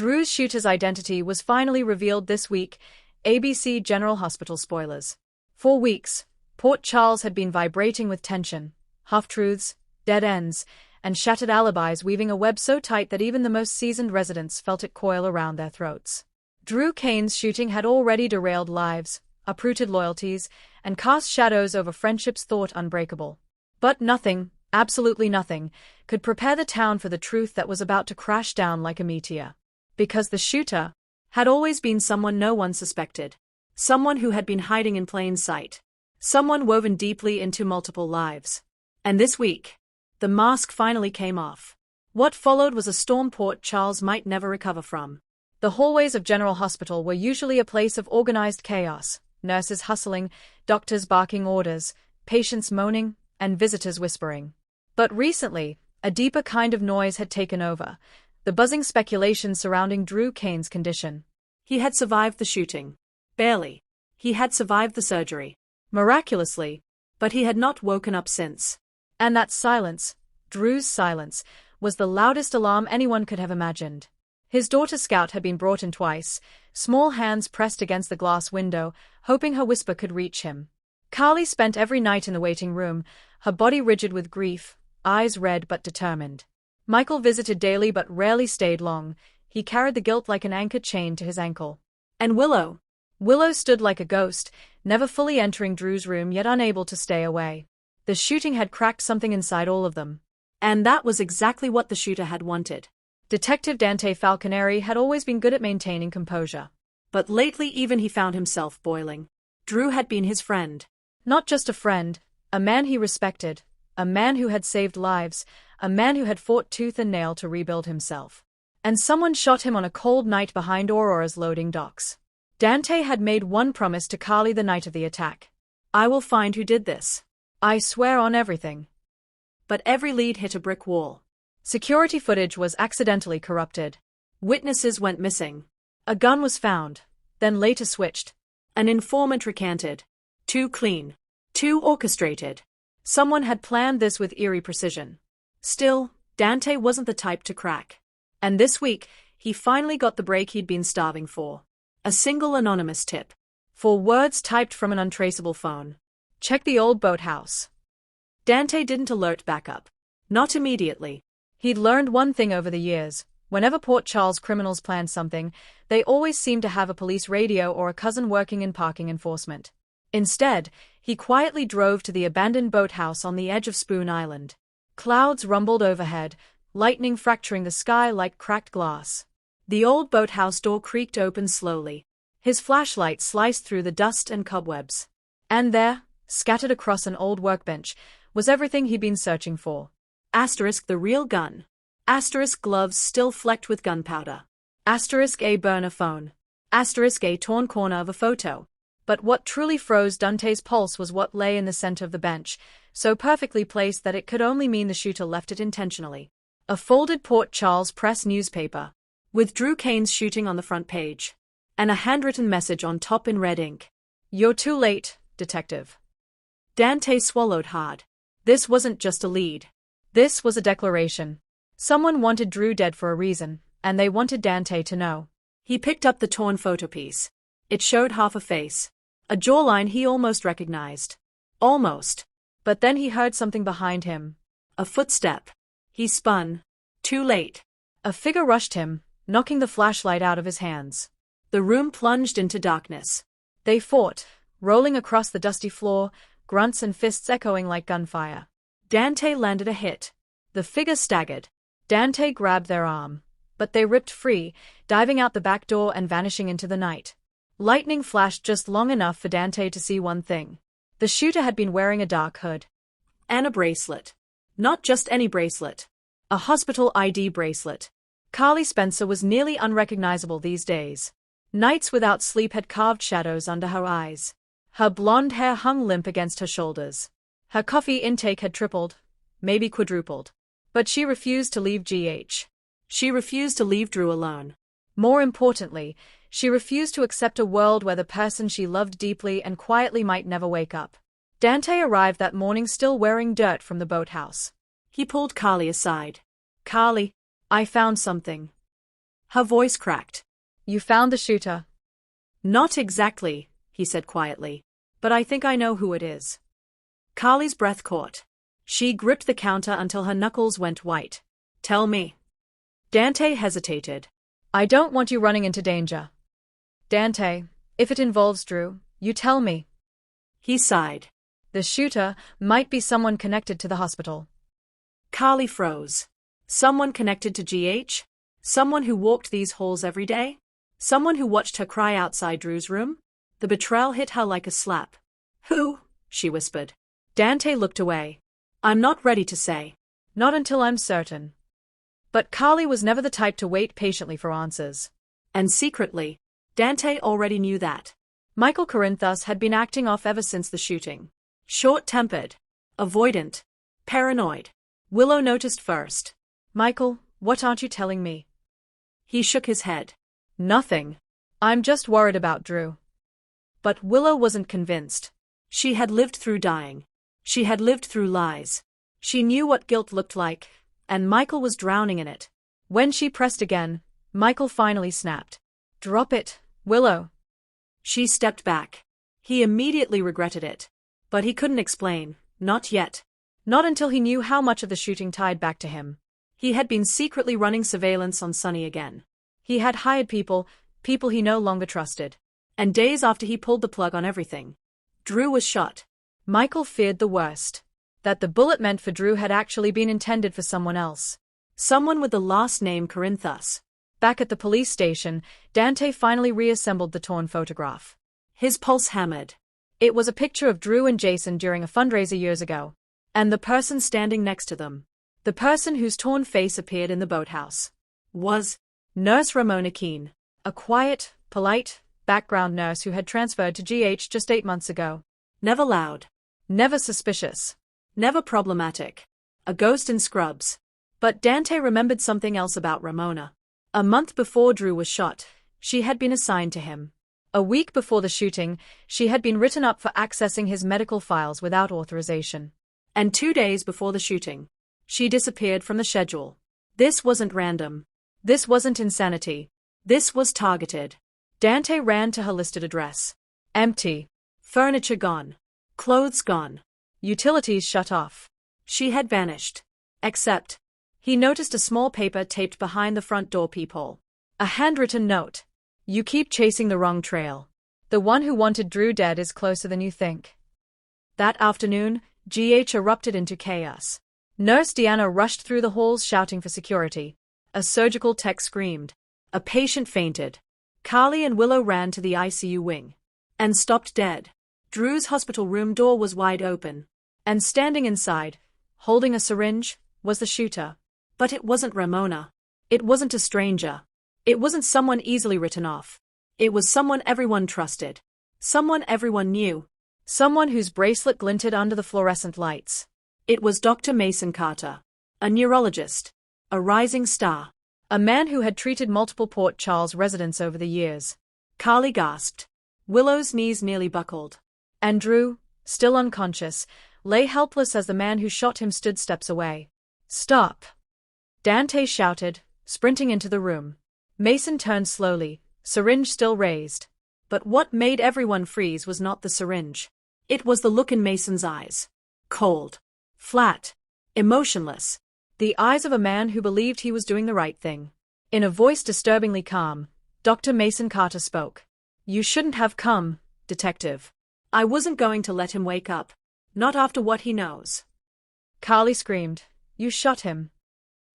Drew's shooter's identity was finally revealed this week. ABC General Hospital spoilers. For weeks, Port Charles had been vibrating with tension, half-truths, dead ends, and shattered alibis weaving a web so tight that even the most seasoned residents felt it coil around their throats. Drew Cain's shooting had already derailed lives, uprooted loyalties, and cast shadows over friendships thought unbreakable. But nothing, absolutely nothing, could prepare the town for the truth that was about to crash down like a meteor. Because the shooter had always been someone no one suspected. Someone who had been hiding in plain sight. Someone woven deeply into multiple lives. And this week, the mask finally came off. What followed was a storm Port Charles might never recover from. The hallways of General Hospital were usually a place of organized chaos, nurses hustling, doctors barking orders, patients moaning, and visitors whispering. But recently, a deeper kind of noise had taken over, the buzzing speculation surrounding Drew Cain's condition. He had survived the shooting. Barely. He had survived the surgery. Miraculously. But he had not woken up since. And that silence, Drew's silence, was the loudest alarm anyone could have imagined. His daughter Scout had been brought in twice, small hands pressed against the glass window, hoping her whisper could reach him. Carly spent every night in the waiting room, her body rigid with grief, eyes red but determined. Michael visited daily but rarely stayed long. He carried the guilt like an anchor chained to his ankle. And Willow stood like a ghost, never fully entering Drew's room yet unable to stay away. The shooting had cracked something inside all of them. And that was exactly what the shooter had wanted. Detective Dante Falconeri had always been good at maintaining composure. But lately even he found himself boiling. Drew had been his friend. Not just a friend, a man he respected, a man who had saved lives, a man who had fought tooth and nail to rebuild himself. And someone shot him on a cold night behind Aurora's loading docks. Dante had made one promise to Carly the night of the attack. I will find who did this. I swear on everything. But every lead hit a brick wall. Security footage was accidentally corrupted. Witnesses went missing. A gun was found, then later switched. An informant recanted. Too clean. Too orchestrated. Someone had planned this with eerie precision. Still, Dante wasn't the type to crack. And this week, he finally got the break he'd been starving for. A single anonymous tip. 4 words typed from an untraceable phone. Check the old boathouse. Dante didn't alert backup. Not immediately. He'd learned one thing over the years. Whenever Port Charles criminals planned something, they always seemed to have a police radio or a cousin working in parking enforcement. Instead, he quietly drove to the abandoned boathouse on the edge of Spoon Island. Clouds rumbled overhead, lightning fracturing the sky like cracked glass. The old boathouse door creaked open slowly. His flashlight sliced through the dust and cobwebs. And there, scattered across an old workbench, was everything he'd been searching for. Asterisk the real gun. Asterisk gloves still flecked with gunpowder. Asterisk a burner phone. Asterisk a torn corner of a photo. But what truly froze Dante's pulse was what lay in the center of the bench, so perfectly placed that it could only mean the shooter left it intentionally. A folded Port Charles Press newspaper, with Drew Cain's shooting on the front page. And a handwritten message on top in red ink. You're too late, detective. Dante swallowed hard. This wasn't just a lead. This was a declaration. Someone wanted Drew dead for a reason, and they wanted Dante to know. He picked up the torn photopiece. It showed half a face. A jawline he almost recognized. Almost. But then he heard something behind him. A footstep. He spun. Too late. A figure rushed him, knocking the flashlight out of his hands. The room plunged into darkness. They fought, rolling across the dusty floor, grunts and fists echoing like gunfire. Dante landed a hit. The figure staggered. Dante grabbed their arm. But they ripped free, diving out the back door and vanishing into the night. Lightning flashed just long enough for Dante to see one thing. The shooter had been wearing a dark hood. And a bracelet. Not just any bracelet. A hospital ID bracelet. Carly Spencer was nearly unrecognizable these days. Nights without sleep had carved shadows under her eyes. Her blonde hair hung limp against her shoulders. Her coffee intake had tripled, maybe quadrupled. But she refused to leave GH. She refused to leave Drew alone. More importantly, she refused to accept a world where the person she loved deeply and quietly might never wake up. Dante arrived that morning still wearing dirt from the boathouse. He pulled Carly aside. Carly, I found something. Her voice cracked. You found the shooter? Not exactly, he said quietly. But I think I know who it is. Carly's breath caught. She gripped the counter until her knuckles went white. Tell me. Dante hesitated. I don't want you running into danger. Dante, if it involves Drew, you tell me. He sighed. The shooter might be someone connected to the hospital. Carly froze. Someone connected to GH? Someone who walked these halls every day? Someone who watched her cry outside Drew's room? The betrayal hit her like a slap. Who? She whispered. Dante looked away. I'm not ready to say. Not until I'm certain. But Carly was never the type to wait patiently for answers. And secretly, Dante already knew that. Michael Corinthos had been acting off ever since the shooting. Short-tempered, avoidant, paranoid. Willow noticed first. Michael, what aren't you telling me? He shook his head. Nothing. I'm just worried about Drew. But Willow wasn't convinced. She had lived through dying. She had lived through lies. She knew what guilt looked like, and Michael was drowning in it. When she pressed again, Michael finally snapped. Drop it, Willow. She stepped back. He immediately regretted it. But he couldn't explain, not yet. Not until he knew how much of the shooting tied back to him. He had been secretly running surveillance on Sunny again. He had hired people he no longer trusted. And days after he pulled the plug on everything, Drew was shot. Michael feared the worst. That the bullet meant for Drew had actually been intended for someone else. Someone with the last name Corinthos. Back at the police station, Dante finally reassembled the torn photograph. His pulse hammered. It was a picture of Drew and Jason during a fundraiser years ago. And the person standing next to them, the person whose torn face appeared in the boathouse, was Nurse Ramona Keene, a quiet, polite, background nurse who had transferred to GH just 8 months ago. Never loud. Never suspicious. Never problematic. A ghost in scrubs. But Dante remembered something else about Ramona. A month before Drew was shot, she had been assigned to him. A week before the shooting, she had been written up for accessing his medical files without authorization. And 2 days before the shooting, she disappeared from the schedule. This wasn't random. This wasn't insanity. This was targeted. Dante ran to her listed address. Empty. Furniture gone. Clothes gone. Utilities shut off. She had vanished. Except, he noticed a small paper taped behind the front door peephole. A handwritten note. You keep chasing the wrong trail. The one who wanted Drew dead is closer than you think. That afternoon, GH erupted into chaos. Nurse Deanna rushed through the halls shouting for security. A surgical tech screamed. A patient fainted. Carly and Willow ran to the ICU wing. And stopped dead. Drew's hospital room door was wide open. And standing inside, holding a syringe, was the shooter. But it wasn't Ramona. It wasn't a stranger. It wasn't someone easily written off. It was someone everyone trusted. Someone everyone knew. Someone whose bracelet glinted under the fluorescent lights. It was Dr. Mason Carter. A neurologist. A rising star. A man who had treated multiple Port Charles residents over the years. Carly gasped. Willow's knees nearly buckled. And Drew, still unconscious, lay helpless as the man who shot him stood steps away. Stop! Dante shouted, sprinting into the room. Mason turned slowly, syringe still raised. But what made everyone freeze was not the syringe. It was the look in Mason's eyes. Cold. Flat. Emotionless. The eyes of a man who believed he was doing the right thing. In a voice disturbingly calm, Dr. Mason Carter spoke. You shouldn't have come, detective. I wasn't going to let him wake up. Not after what he knows. Carly screamed. You shot him.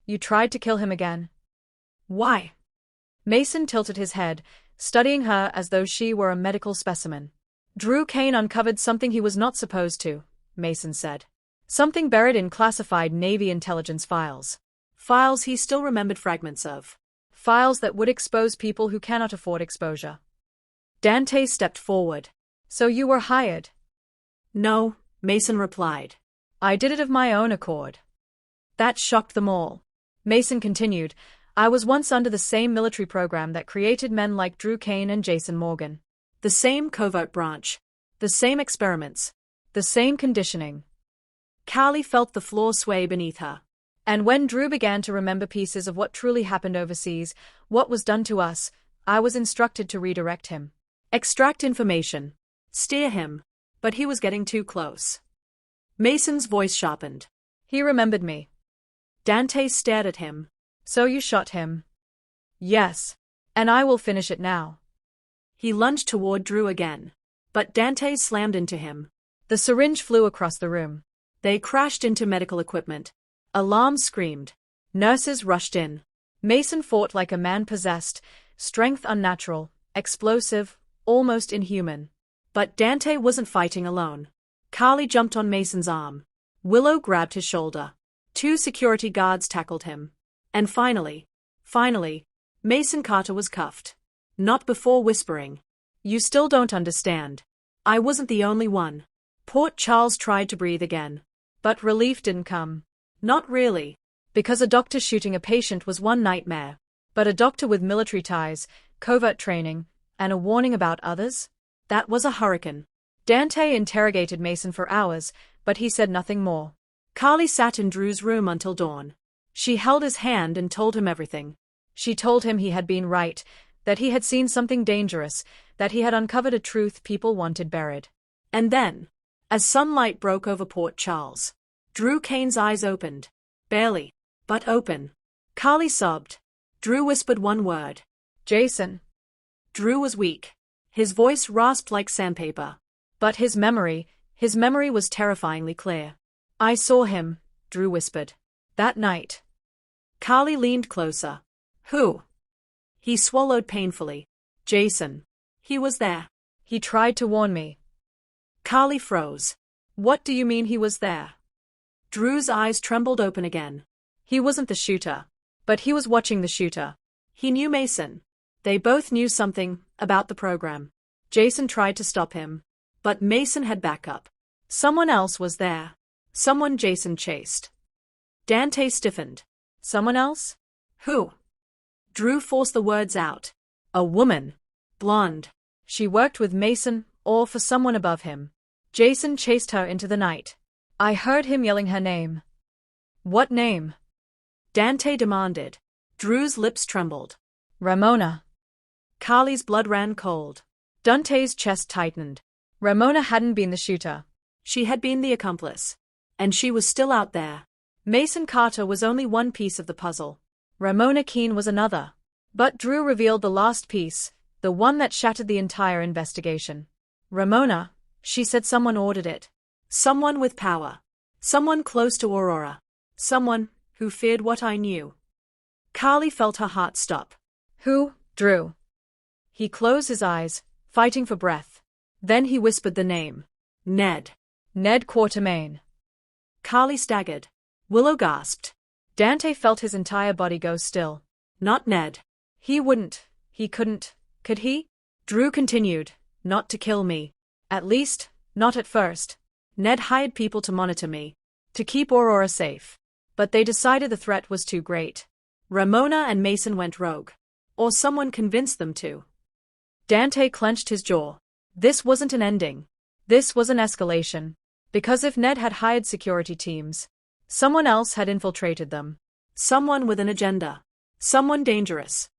You tried to kill him again. Why? Mason tilted his head, studying her as though she were a medical specimen. Drew Kane uncovered something he was not supposed to, Mason said. Something buried in classified Navy intelligence files. Files he still remembered fragments of. Files that would expose people who cannot afford exposure. Dante stepped forward. So you were hired? No, Mason replied. I did it of my own accord. That shocked them all. Mason continued. I was once under the same military program that created men like Drew Kane and Jason Morgan. The same covert branch. The same experiments. The same conditioning. Carly felt the floor sway beneath her. And when Drew began to remember pieces of what truly happened overseas, what was done to us, I was instructed to redirect him. Extract information. Steer him. But he was getting too close. Mason's voice sharpened. He remembered me. Dante stared at him. So you shot him? Yes. And I will finish it now. He lunged toward Drew again. But Dante slammed into him. The syringe flew across the room. They crashed into medical equipment. Alarms screamed. Nurses rushed in. Mason fought like a man possessed, strength unnatural, explosive, almost inhuman. But Dante wasn't fighting alone. Carly jumped on Mason's arm. Willow grabbed his shoulder. 2 security guards tackled him. And finally, Mason Carter was cuffed. Not before whispering. You still don't understand. I wasn't the only one. Port Charles tried to breathe again. But relief didn't come. Not really. Because a doctor shooting a patient was one nightmare. But a doctor with military ties, covert training, and a warning about others? That was a hurricane. Dante interrogated Mason for hours, but he said nothing more. Carly sat in Drew's room until dawn. She held his hand and told him everything. She told him he had been right, that he had seen something dangerous, that he had uncovered a truth people wanted buried. And then, as sunlight broke over Port Charles, Drew Kane's eyes opened. Barely, but open. Carly sobbed. Drew whispered one word. Jason. Drew was weak. His voice rasped like sandpaper. But his memory was terrifyingly clear. I saw him, Drew whispered. That night. Carly leaned closer. Who? He swallowed painfully. Jason. He was there. He tried to warn me. Carly froze. What do you mean he was there? Drew's eyes trembled open again. He wasn't the shooter. But he was watching the shooter. He knew Mason. They both knew something about the program. Jason tried to stop him. But Mason had backup. Someone else was there. Someone Jason chased. Dante stiffened. Someone else? Who? Drew forced the words out. A woman. Blonde. She worked with Mason, or for someone above him. Jason chased her into the night. I heard him yelling her name. What name? Dante demanded. Drew's lips trembled. Ramona. Carly's blood ran cold. Dante's chest tightened. Ramona hadn't been the shooter. She had been the accomplice. And she was still out there. Mason Carter was only one piece of the puzzle. Ramona Keene was another. But Drew revealed the last piece, the one that shattered the entire investigation. Ramona, she said someone ordered it. Someone with power. Someone close to Aurora. Someone who feared what I knew. Carly felt her heart stop. Who? Drew. He closed his eyes, fighting for breath. Then he whispered the name. Ned. Ned Quatermain. Carly staggered. Willow gasped. Dante felt his entire body go still. Not Ned. He wouldn't. He couldn't. Could he? Drew continued. Not to kill me. At least, not at first. Ned hired people to monitor me. To keep Aurora safe. But they decided the threat was too great. Ramona and Mason went rogue. Or someone convinced them to. Dante clenched his jaw. This wasn't an ending. This was an escalation. Because if Ned had hired security teams, someone else had infiltrated them. Someone with an agenda. Someone dangerous.